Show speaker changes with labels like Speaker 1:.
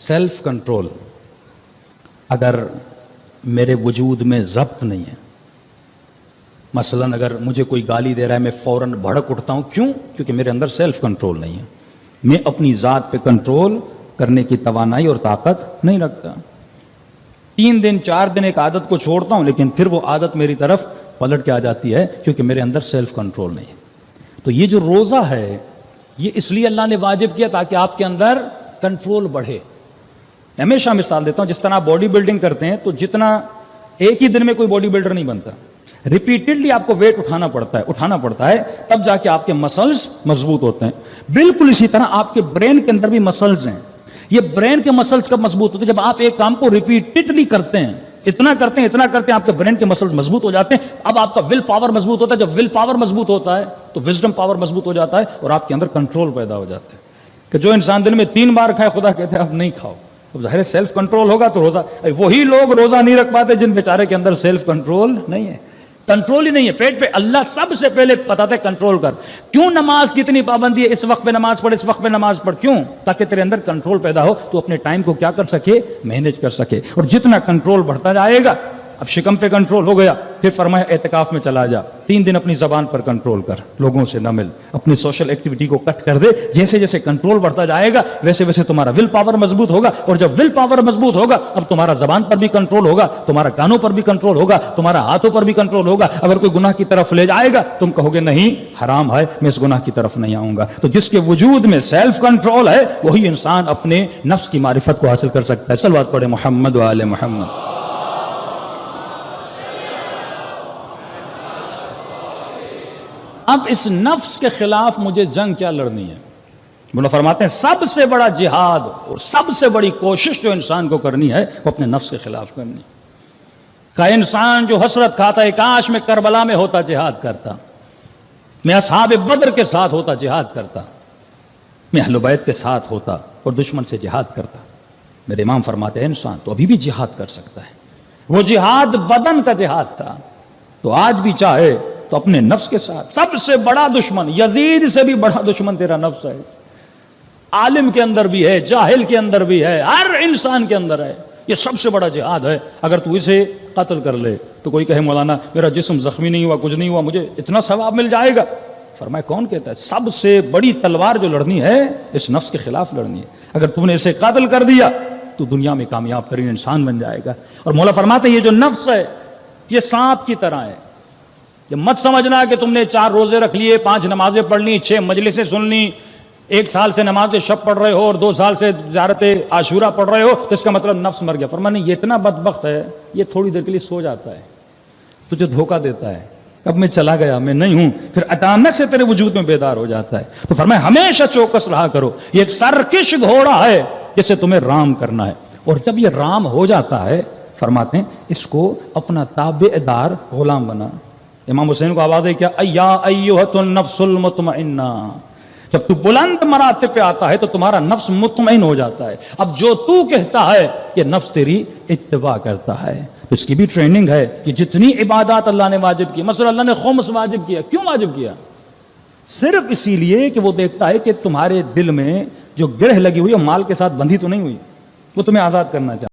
Speaker 1: Self control اگر میرے وجود میں ضبط نہیں ہے، مثلا اگر مجھے کوئی گالی دے رہا ہے میں فوراً بھڑک اٹھتا ہوں، کیوں؟ کیونکہ میرے اندر سیلف کنٹرول نہیں ہے، میں اپنی ذات پہ کنٹرول کرنے کی توانائی اور طاقت نہیں رکھتا۔ 3 دن 4 دن ایک عادت کو چھوڑتا ہوں، لیکن پھر وہ عادت میری طرف پلٹ کے آ جاتی ہے کیونکہ میرے اندر سیلف کنٹرول نہیں ہے۔ تو یہ جو روزہ ہے یہ اس لیے اللہ نے واجب کیا تاکہ آپ کے اندر کنٹرول بڑھے۔ ہمیشہ مثال دیتا ہوں، جس طرح آپ باڈی بلڈنگ کرتے ہیں تو جتنا ایک ہی دن میں کوئی باڈی بلڈر نہیں بنتا، ریپیٹڈلی آپ کو ویٹ اٹھانا پڑتا ہے تب جا کے آپ کے مسلز مضبوط ہوتے ہیں۔ بالکل اسی طرح آپ کے برین کے اندر بھی مسلز ہیں۔ یہ برین کے مسلز کب مضبوط ہوتے ہیں؟ جب آپ ایک کام کو ریپیٹڈلی کرتے ہیں، اتنا کرتے ہیں آپ کے برین کے مسلز مضبوط ہو جاتے ہیں۔ اب آپ کا ول پاور مضبوط ہوتا ہے، جب ول پاور مضبوط ہوتا ہے تو وزڈم پاور مضبوط ہو جاتا ہے اور آپ کے اندر کنٹرول پیدا ہو جاتا ہے کہ جو انسان دن میں 3 بار کھائے خدا کہتے ہیں اب نہیں کھاؤ۔ اب ظاہر سیلف کنٹرول ہوگا تو روزہ، وہی لوگ روزہ نہیں رکھ پاتے جن بیچارے کے اندر سیلف کنٹرول نہیں ہے، کنٹرول ہی نہیں ہے۔ پیٹ پہ اللہ سب سے پہلے بتاتا ہے کنٹرول کر۔ کیوں نماز کی اتنی پابندی ہے؟ اس وقت پہ نماز پڑھ، اس وقت پہ نماز پڑھ، کیوں؟ تاکہ تیرے اندر کنٹرول پیدا ہو، تو اپنے ٹائم کو کیا کر سکے؟ مینیج کر سکے۔ اور جتنا کنٹرول بڑھتا جائے گا، اب شکم پہ کنٹرول ہو گیا، پھر فرمایا اعتکاف میں چلا جا، 3 دن اپنی زبان پر کنٹرول کر، لوگوں سے نہ مل، اپنی سوشل ایکٹیویٹی کو کٹ کر دے۔ جیسے جیسے کنٹرول بڑھتا جائے گا ویسے ویسے تمہارا ول پاور مضبوط ہوگا، اور جب ول پاور مضبوط ہوگا اب تمہارا زبان پر بھی کنٹرول ہوگا، تمہارا کانوں پر بھی کنٹرول ہوگا، تمہارا ہاتھوں پر بھی کنٹرول ہوگا۔ اگر کوئی گناہ کی طرف لے جائے گا تم کہو گے نہیں حرام ہے، میں اس گناہ کی طرف نہیں آؤں گا۔ تو جس کے وجود میں سیلف کنٹرول ہے وہی انسان اپنے نفس کی معرفت کو حاصل کر سکتا ہے۔ صلوات پڑھے محمد و آل محمد۔ اب اس نفس کے خلاف مجھے جنگ کیا لڑنی ہے؟ مولا فرماتے ہیں سب سے بڑا جہاد اور سب سے بڑی کوشش جو انسان کو کرنی ہے وہ اپنے نفس کے خلاف کرنی ہے۔ کا انسان جو حسرت کھاتا ہے کاش میں کربلا میں ہوتا جہاد کرتا، میں اصحاب بدر کے ساتھ ہوتا جہاد کرتا، میں اہل بیت کے ساتھ ہوتا اور دشمن سے جہاد کرتا۔ میرے امام فرماتے ہیں انسان تو ابھی بھی جہاد کر سکتا ہے، وہ جہاد بدن کا جہاد تھا، تو آج بھی چاہے تو اپنے نفس کے ساتھ۔ سب سے بڑا دشمن، یزید سے بھی بڑا دشمن تیرا نفس ہے۔ عالم کے اندر بھی ہے، جاہل کے اندر بھی ہے، ہر انسان کے اندر ہے۔ یہ سب سے بڑا جہاد ہے۔ اگر تو اسے قتل کر لے تو کوئی کہے مولانا میرا جسم زخمی نہیں ہوا، کچھ نہیں ہوا، مجھے اتنا ثواب مل جائے گا۔ فرمایا کون کہتا ہے؟ سب سے بڑی تلوار جو لڑنی ہے اس نفس کے خلاف لڑنی ہے۔ اگر تم نے اسے قتل کر دیا تو دنیا میں کامیاب ترین انسان بن جائے گا۔ اور مولا فرماتے ہیں یہ جو نفس ہے یہ سانپ کی طرح ہے۔ یہ مت سمجھنا کہ تم نے 4 روزے رکھ لیے، 5 نمازیں پڑھ لی، 6 مجلسیں سن لی، 1 سال سے نماز شب پڑھ رہے ہو اور 2 سال سے زیارت عاشورہ پڑھ رہے ہو تو اس کا مطلب نفس مر گیا۔ فرمایا نہیں، یہ اتنا بدبخت ہے یہ تھوڑی دیر کے لیے سو جاتا ہے، تجھے دھوکہ دیتا ہے، اب میں چلا گیا، میں نہیں ہوں، پھر اچانک سے تیرے وجود میں بیدار ہو جاتا ہے۔ تو فرمایا ہمیشہ چوکس رہا کرو، یہ ایک سرکش گھوڑا ہے جسے تمہیں رام کرنا ہے، اور جب یہ رام ہو جاتا ہے فرماتے ہیں اس کو اپنا تابع دار غلام بنا۔ امام حسین کو آواز ہے کیا؟ ایا ایھۃ النفس المطمئنہ۔ جب تو بلند مراتب پہ آتا ہے تو تمہارا نفس مطمئن ہو جاتا ہے، اب جو تو کہتا ہے یہ نفس تیری اتباع کرتا ہے۔ اس کی بھی ٹریننگ ہے کہ جتنی عبادات اللہ نے واجب کی، مثلا اللہ نے خمس واجب کیا، کیوں واجب کیا؟ صرف اسی لیے کہ وہ دیکھتا ہے کہ تمہارے دل میں جو گرہ لگی ہوئی ہے مال کے ساتھ بندھی تو نہیں ہوئی، وہ تمہیں آزاد کرنا چاہتا ہے۔